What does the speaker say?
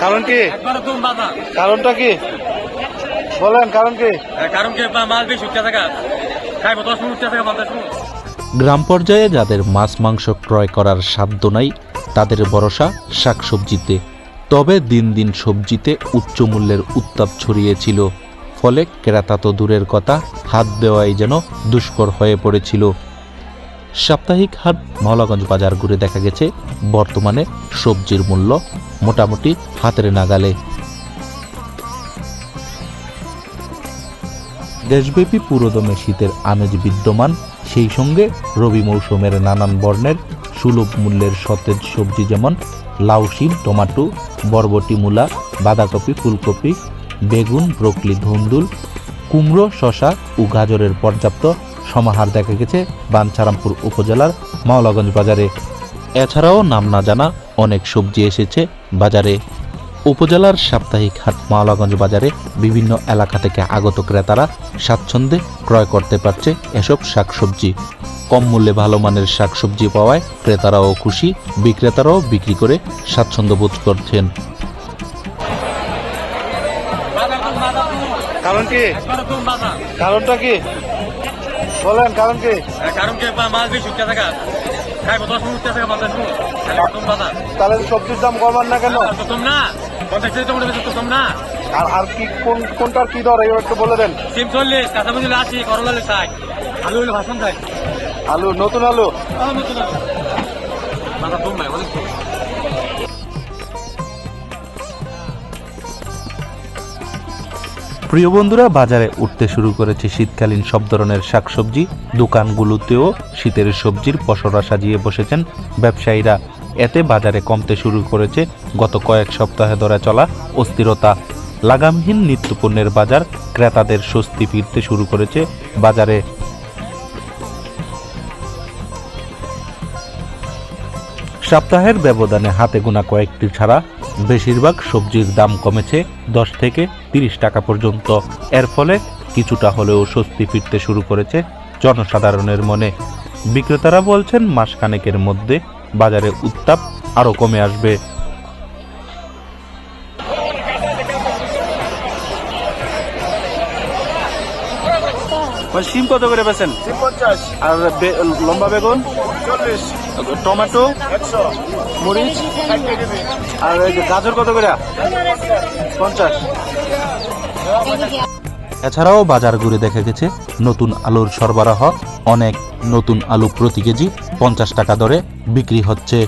কারণ কি? কারণটা কি বলেন? কারণ কি? মাছ বেশি উঠতে থাকা খাইবো 10 মিনিট উঠতে থাকা 50 মিনিট। গ্রাম পর্যায়ে যাদের মাছ মাংস ক্রয় করার সাধ্য নাই তাদের ভরসা শাকসবজিতে। তবে দিন দিন সবজিতে উচ্চ মূল্যের উত্তাপ ছড়িয়েছিল, ফলে ক্রেতা তো দূরের কথা, হাত দেওয়াই যেন দুষ্কর হয়ে পড়েছিল। সাপ্তাহিক হাট মাওলাগঞ্জ বাজার ঘুরে দেখা গেছে বর্তমানে সবজির মূল্য মোটামুটি হাতের নাগালে। দেশব্যাপী পুরোদমে শীতের আমেজ বিদ্যমান, সেই সঙ্গে রবি মৌসুমের নানান বর্ণের সুলভ মূল্যের সতেজ সবজি যেমন লাউ, শিম, টমেটো, বরবটি, মূলা, বাঁধাকপি, ফুলকপি, বেগুন, ব্রোকলি, ধুন্দুল, কুমড়ো, শসা ও গাজরের পর্যাপ্ত সমাহার দেখা গেছে বাঞ্ছারামপুর উপজেলার মাওলাগঞ্জ বাজারে। এছাড়াও নাম না জানা অনেক সবজি এসেছে বাজারে। উপজেলার সাপ্তাহিক হাট মাওলাগঞ্জ বাজারে বিভিন্ন এলাকা থেকে আগত ক্রেতারা স্বাচ্ছন্দ্যে ক্রয় করতে পারছে এসব শাকসবজি। কম মূল্যে ভালো মানের শাকসবজি পাওয়ায় ক্রেতারাও খুশি, বিক্রেতারাও বিক্রি করে স্বাচ্ছন্দ্য বোধ করছেন। কারণ কি? কারণটা কি বলেন? কারণ কি? মাছ বেশি উঠতে থাকা খাইবো 10 মিনিট উঠতে থাকা 50 মিনিট। তাহলে সবজির দাম কমান না কেন? প্রথম না 50 টাকা প্রথম না। আর কি কোনটার কি দর এবার একটু বলে দেন। সিম 40, কাঁচামরিচ 80, করলা 60, আলু হলে ভাষণ খাই। আলু নতুন আলু? নতুন আলু মাথা কম ভাই অনেক। প্রিয় বন্ধুরা, বাজারে উঠতে শুরু করেছে শীতকালীন সব ধরনের শাকসবজি। দোকানগুলোতেও শীতের সবজির পসরা সাজিয়ে বসেছেন ব্যবসায়ীরা। এতে বাজারে কমতে শুরু করেছে গত কয়েক সপ্তাহে ধরে চলা অস্থিরতা। লাগামহীন নিত্যপণ্যের বাজার, ক্রেতাদের স্বস্তি ফিরতে শুরু করেছে বাজারে। সপ্তাহের ব্যবধানে হাতে গোনা কয়েকটি ছাড়া বেশিরভাগ সবজির দাম কমেছে 10 থেকে 30 টাকা পর্যন্ত। এর ফলে কিছুটা হলেও স্বস্তি ফিরতে শুরু করেছে জনসাধারণের মনে। বিক্রেতারা বলছেন মাসখানেকের মধ্যে বাজারে উত্তাপ আরও কমে আসবে। সিম কত করে বেছেন? 50। আর লম্বা বেগুন 40, টমেটো 100, মরিচ 60 আর গাজর কত করে? 50। এছাড়াও বাজার ঘুরে দেখা গেছে নতুন আলুর সরবরাহ। অনেক নতুন আলু প্রতি কেজি 50 টাকা দরে বিক্রি হচ্ছে।